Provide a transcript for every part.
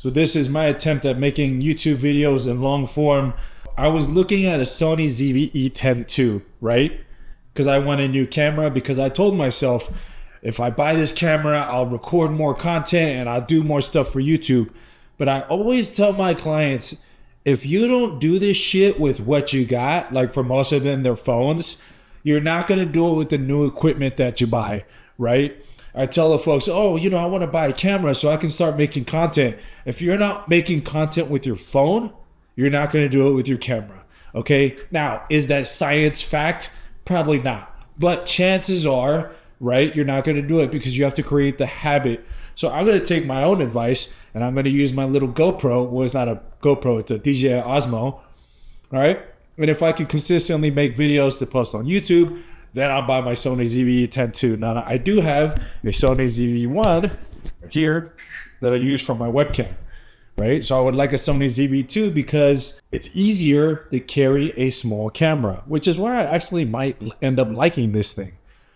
So this is my attempt at making YouTube videos in long form. I was looking at a Sony ZV-E10 II, right? Because I want a new camera, because I told myself, if I buy this camera, I'll record more content and I'll do more stuff for YouTube. But I always tell my clients, if you don't do this shit with what you got, like for most of them, their phones, you're not going to do it with the new equipment that you buy, right? I tell the folks, oh, I want to buy a camera so I can start making content. If you're not making content with your phone, you're not going to do it with your camera, okay? Now, is that science fact? Probably not. But chances are, right, you're not going to do it because you have to create the habit. So I'm going to take my own advice and I'm going to use my little GoPro. Well, it's not a GoPro, it's a DJI Osmo, all right? And if I can consistently make videos to post on YouTube, then I'll buy my Sony ZV-E10 II. Now, I do have a Sony ZV-1 here that I use for my webcam, right? So I would like a Sony ZV-2 because it's easier to carry a small camera, which is why I actually might end up liking this thing.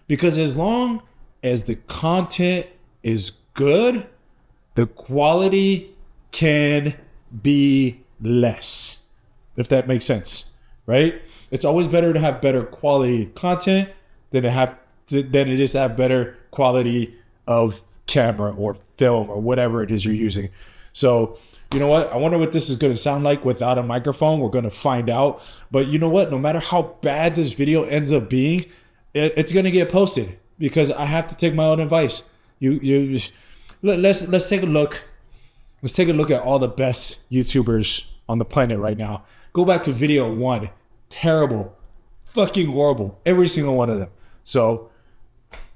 Because as long as the content is good, the quality can be less, if that makes sense, right? It's always better to have better quality content than it is to have better quality of camera or film or whatever it is you're using. So, you know what? I wonder what this is going to sound like without a microphone. We're going to find out. But you know what? No matter how bad this video ends up being, it's going to get posted because I have to take my own advice. Let's take a look. Let's take a look at all the best YouTubers on the planet right now. Go back to video 1. Terrible, fucking horrible, every single one of them. So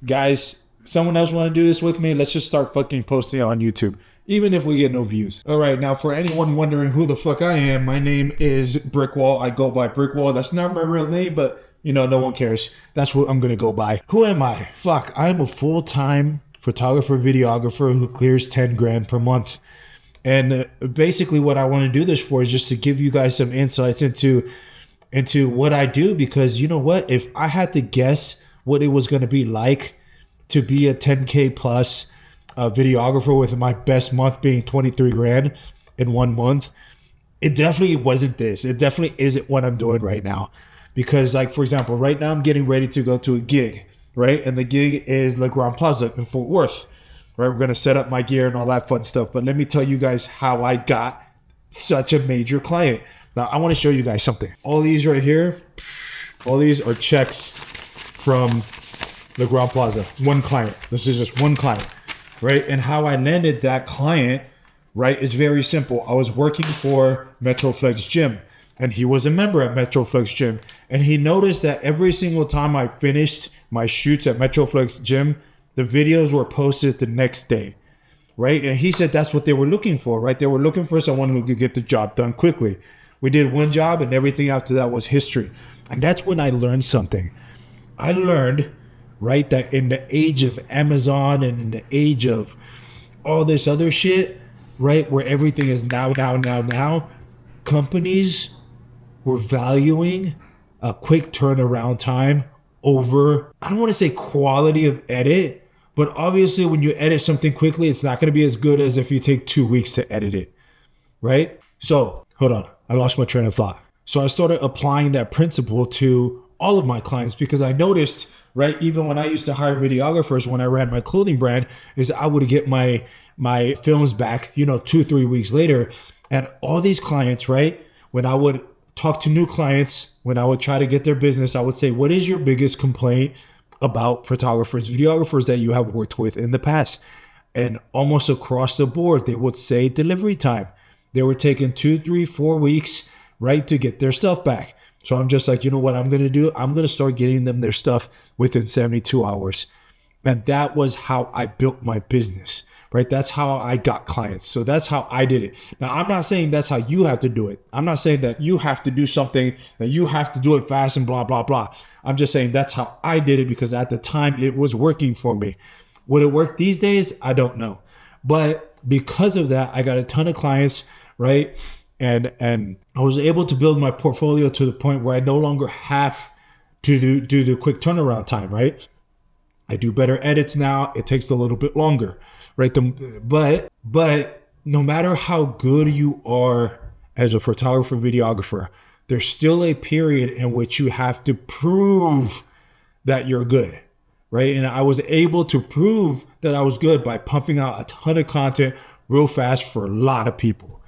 guys, if someone else want to do this with me, let's just start fucking posting on YouTube, even if we get no views. All right, now for anyone wondering who the fuck I am, my name is Brickwall. I go by Brickwall. That's not my real name, but no one cares. That's what I'm gonna go by. Who am I? Fuck, I'm a full-time photographer, videographer who clears 10 grand per month. And basically what I want to do this for is just to give you guys some insights into what I do, because you know what? If I had to guess what it was going to be like to be a 10K plus videographer with my best month being 23 grand in 1 month, it definitely wasn't this. It definitely isn't what I'm doing right now. Because like, for example, right now I'm getting ready to go to a gig, right? And the gig is Le Grand Plaza in Fort Worth, right? We're going to set up my gear and all that fun stuff. But let me tell you guys how I got such a major client. Now, I want to show you guys something. All these right here, all these are checks from the Grand Plaza. One client. This is just one client, right? And how I landed that client, right, is very simple. I was working for Metroflex Gym, and he was a member at Metroflex Gym. And he noticed that every single time I finished my shoots at Metroflex Gym, the videos were posted the next day, right? And he said that's what they were looking for, right? They were looking for someone who could get the job done quickly. We did one job and everything after that was history. And that's when I learned something. I learned, right, that in the age of Amazon and in the age of all this other shit, right, where everything is now, companies were valuing a quick turnaround time over, I don't want to say quality of edit, but obviously when you edit something quickly, it's not going to be as good as if you take 2 weeks to edit it, right? So, hold on. I lost my train of thought. So I started applying that principle to all of my clients because I noticed, right, even when I used to hire videographers when I ran my clothing brand, is I would get my films back, 2-3 weeks later. And all these clients, right, when I would talk to new clients, when I would try to get their business, I would say, what is your biggest complaint about photographers, videographers that you have worked with in the past? And almost across the board, they would say delivery time. They were taking 2, 3, 4 weeks, right, to get their stuff back. So I'm just like, you know what I'm going to do? I'm going to start getting them their stuff within 72 hours. And that was how I built my business, right? That's how I got clients. So that's how I did it. Now, I'm not saying that's how you have to do it. I'm not saying that you have to do something, that you have to do it fast and blah, blah, blah. I'm just saying that's how I did it because at the time it was working for me. Would it work these days? I don't know. But because of that, I got a ton of clients, right? And I was able to build my portfolio to the point where I no longer have to do the quick turnaround time, right? I do better edits now. It takes a little bit longer, right? But no matter how good you are as a photographer, videographer, there's still a period in which you have to prove that you're good, right? And I was able to prove that I was good by pumping out a ton of content real fast for a lot of people.